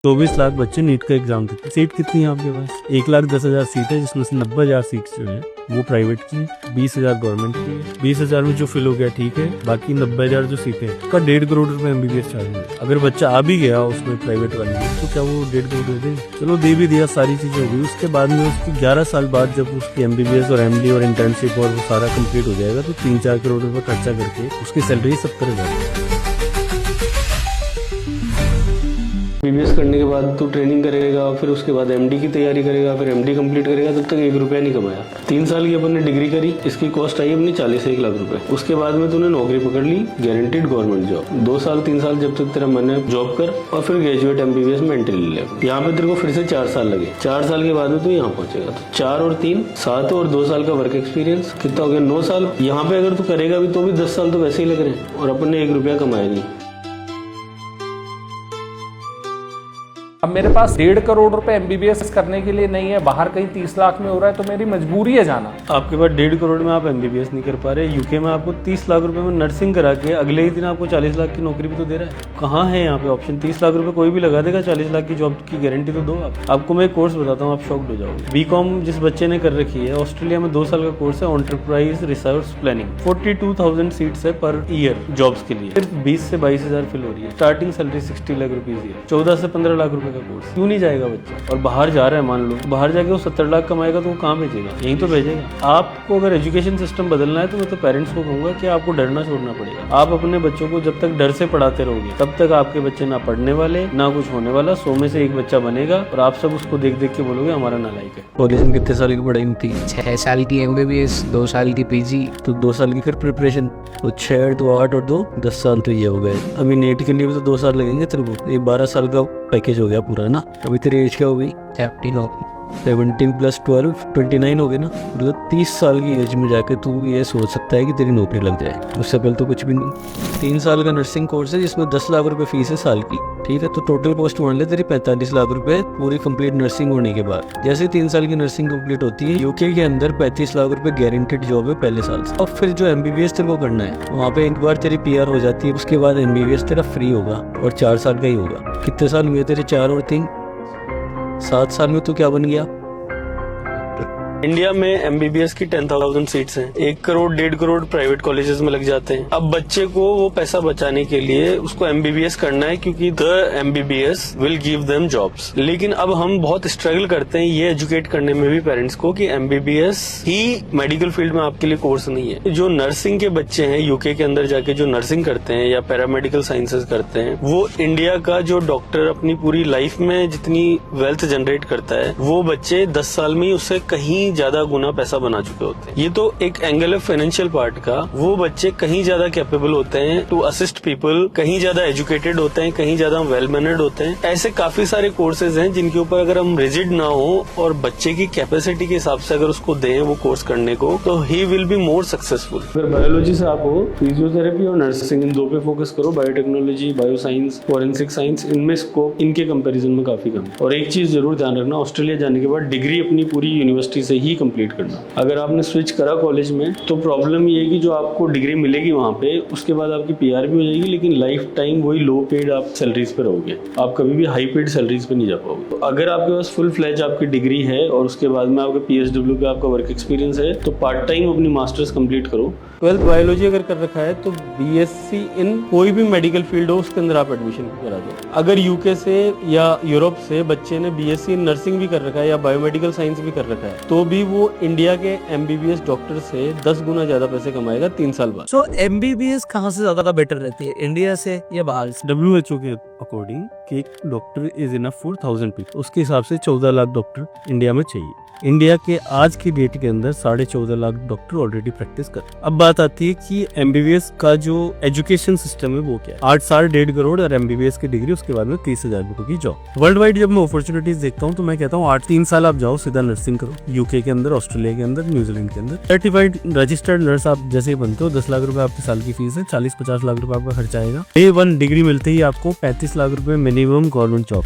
24 लाख बच्चे नीट का एग्जाम देते हैं। सीट कितनी है आपके पास? 1,10,000 सीट है, जिसमें से 90,000 सीट जो है वो प्राइवेट की है, 20,000 गवर्नमेंट की है। 20,000 में जो फिल हो गया ठीक है, बाकी 90,000 जो सीटें हैं उसका 1.5 करोड़ रुपए MBBS चार्ज है। अगर बच्चा आ भी गया उसमें प्राइवेट वाले में, तो क्या वो 1.5 करोड़ दे देंगे? चलो दे भी दिया, सारी चीजें हो गई। उसके बाद में उसकी 11 साल बाद जब उसकी MBBS और MD और इंटर्नशिप और वो सारा कंप्लीट हो जाएगा तो 3-4 करोड़ रुपए खर्चा करके उसकी सैलरी 70,000। MBBS करने के बाद तू ट्रेनिंग करेगा, फिर उसके बाद MD की तैयारी करेगा, फिर MD कंप्लीट करेगा, तब तक 1 रुपया नहीं कमाया। 3 साल की अपन ने डिग्री करी, इसकी कॉस्ट आई अपनी 40-1 लाख रुपए। उसके बाद में तूने नौकरी पकड़ ली, गारंटीड गवर्नमेंट जॉब। 2 साल 3 साल जब तक तेरा मन है जॉब कर, और फिर ग्रेजुएट MBBS में एंट्री ले ले। यहाँ पे तेरे को फिर से 4 साल लगे। 4 साल के बाद में तू यहाँ पहुंचेगा, तो 4 और 3 7 और 2 साल का वर्क एक्सपीरियंस कितना हो गया? 9 साल। यहाँ पे अगर तू करेगा भी तो भी 10 साल तो वैसे ही लग रहे हैं, और अपन ने 1 रुपया कमाया नहीं। अब मेरे पास 1.5 करोड़ रुपए MBBS करने के लिए नहीं है, बाहर कहीं 30 लाख में हो रहा है, तो मेरी मजबूरी है जाना। आपके पास 1.5 करोड़ में आप MBBS नहीं कर पा रहे। यूके में आपको 30 लाख रुपए में नर्सिंग करा के अगले ही दिन आपको 40 लाख की नौकरी भी तो दे रहा है। कहाँ है यहाँ पे ऑप्शन? 30 लाख रुपए कोई भी लगा देगा, 40 लाख की जॉब की गारंटी तो दो आप। आपको मैं एक कोर्स बताता हूँ, आप शॉक्ड हो जाओगे। BCom जिस बच्चे ने कर रखी है, ऑस्ट्रेलिया में 2 साल का कोर्स है, एंटरप्राइज रिसोर्स प्लानिंग। 42,000 सीट्स है पर ईयर जॉब्स के लिए, सिर्फ 20 से 22,000 फिल हो रही है। स्टार्टिंग सैलरी 60 लाख रुपीज है। 14 से 15 लाख रुपए का कोर्स। क्यों नहीं जाएगा बच्चा? और बाहर जा रहा है, मान लो बाहर जाके वो 70 लाख कमाएगा तो वो कहाँ भेजेगा? यहीं तो भेजेगा। आपको अगर एजुकेशन सिस्टम बदलना है तो मैं तो पेरेंट्स को कहूंगा कि आपको डरना छोड़ना पड़ेगा। आप अपने बच्चों को जब तक डर से पढ़ाते रहोगे तब तक आपके बच्चे ना पढ़ने वाले ना कुछ होने वाला। 100 में से 1 बच्चा बनेगा और आप सब उसको देख देख के बोलोगे हमारा नालायक है। कॉलेज में कितने साल की पढ़ाई थी? 6 साल की MBBS, 2 साल की PG। तो 2 साल की फिर प्रिपरेशन, तो 6 तो 8 और 2 10 साल तो ये हो गए। अभी नेट के लिए भी तो 2 साल लगेंगे तेरे को। ये 12 साल का पैकेज हो गया पूरा ना। अभी तेरी एज क्या हो गई? 17 17 + 12 29 हो गए ना। मतलब 30 साल की एज में जाके तू ये सोच सकता है कि तेरी नौकरी लग जाए। उससे पहले तो कुछ भी नहीं। 3 साल का नर्सिंग कोर्स है जिसमें 10 लाख रुपए फीस है साल की, ठीक है? तो टोटल कॉस्ट मान ले तेरी 45 लाख रुपए पूरी कंप्लीट नर्सिंग होने के बाद। जैसे 3 साल की नर्सिंग कंप्लीट होती है, यूके के अंदर 35 लाख रुपए गारंटीड जॉब है पहले साल से। और फिर जो MBBS तेरे को करना है, वहाँ पे एक बार तेरी PR हो जाती है, उसके बाद MBBS तेरा फ्री होगा और 4 साल का ही होगा। कितने साल हुए तेरे? 4 और 3 7 साल में तू क्या बन गया? इंडिया में MBBS की 10,000 सीट्स हैं। 1 करोड़ 1.5 करोड़ प्राइवेट कॉलेजेस में लग जाते हैं। अब बच्चे को वो पैसा बचाने के लिए उसको MBBS करना है, क्योंकि the MBBS will give them jobs. लेकिन अब हम बहुत स्ट्रगल करते हैं ये एजुकेट करने में भी पेरेंट्स को कि MBBS ही मेडिकल फील्ड में आपके लिए कोर्स नहीं है। जो नर्सिंग के बच्चे हैं यूके के अंदर जाके जो नर्सिंग करते हैं या पैरामेडिकल साइंसेज करते हैं, वो इंडिया का जो डॉक्टर अपनी पूरी लाइफ में जितनी वेल्थ जनरेट करता है, वो बच्चे 10 साल में ही उससे कहीं ज्यादा गुना पैसा बना चुके होते हैं। ये तो एक एंगल है फाइनेंशियल पार्ट का। वो बच्चे कहीं ज्यादा कैपेबल होते हैं टू असिस्ट पीपल, कहीं ज्यादा एजुकेटेड होते हैं, कहीं ज्यादा वेल मैनर्ड होते हैं। ऐसे काफी सारे कोर्सेज हैं जिनके ऊपर अगर हम रिजिड ना हो और बच्चे की कैपेसिटी के हिसाब से अगर उसको दें वो कोर्स करने को, तो he will be more successful. अगर बायोलॉजी से आप हो, फिजियोथेरेपी और नर्सिंग, इन 2 पे फोकस करो। बायोटेक्नोलॉजी, बायोसाइंस, फोरेंसिक साइंस, इनमें स्कोप इनके कंपेरिजन में काफी कम है। और एक चीज जरूर ध्यान रखना, ऑस्ट्रेलिया जाने के बाद डिग्री अपनी पूरी यूनिवर्सिटी से ही कंप्लीट करना। अगर आपने स्विच करा कॉलेज में तो प्रॉब्लम ये है कि जो आपको डिग्री मिलेगी वहाँ पे, उसके बाद आपकी PR भी हो जाएगी, लेकिन लाइफ टाइम वही लो पेड आप सैलरीज पे रहोगे। आप कभी भी हाई पेड सैलरीज पे नहीं जा पाओगे। तो अगर आपके पास फुल फ्लैज आपकी डिग्री है और उसके बाद में आपका PSW पे आपका वर्क एक्सपीरियंस है, तो पार्ट टाइम अपनी मास्टर्स कंप्लीट करो। 12th बायोलॉजी अगर कर रखा है तो BSc इन कोई भी मेडिकल फील्ड हो उसके अंदर आप एडमिशन करा दो। अगर यूके से या यूरोप से बच्चे ने BSc इन नर्सिंग भी कर रखा है या बायोमेडिकल साइंस भी कर रखा है, तो भी वो इंडिया के MBBS डॉक्टर से 10 गुना ज्यादा पैसे कमाएगा 3 साल बाद। So MBBS कहाँ से ज्यादा बेटर रहती है, इंडिया से या बाहर से? WHO के अकॉर्डिंग कि एक doctor is enough for 1000 people, उसके हिसाब से 14 लाख डॉक्टर इंडिया में चाहिए। इंडिया के आज की डेट के अंदर 14.5 लाख डॉक्टर ऑलरेडी प्रैक्टिस कर। अब बात आती है कि MBBS का जो एजुकेशन सिस्टम है वो क्या है। 8 साल 1.5 करोड़ और MBBS की डिग्री, उसके बाद में 30,000 रुपए की जॉब। वर्ल्ड वाइड जब मैं अपॉर्चुनिटीज देखता हूँ तो मैं कहता हूँ 3 साल आप जाओ सीधा नर्सिंग करो, यूके के अंदर, ऑस्ट्रेलिया के अंदर, न्यूजीलैंड के अंदर। सर्टिफाइड रजिस्टर्ड नर्स आप जैसे ही बनते हो, 10 लाख रुपए आपकी साल की फीस है, 40-50 लाख रुपए आपका खर्चा आएगा। A1 डिग्री मिलते ही आपको 35 लाख रुपए मिनिमम गवर्नमेंट जॉब।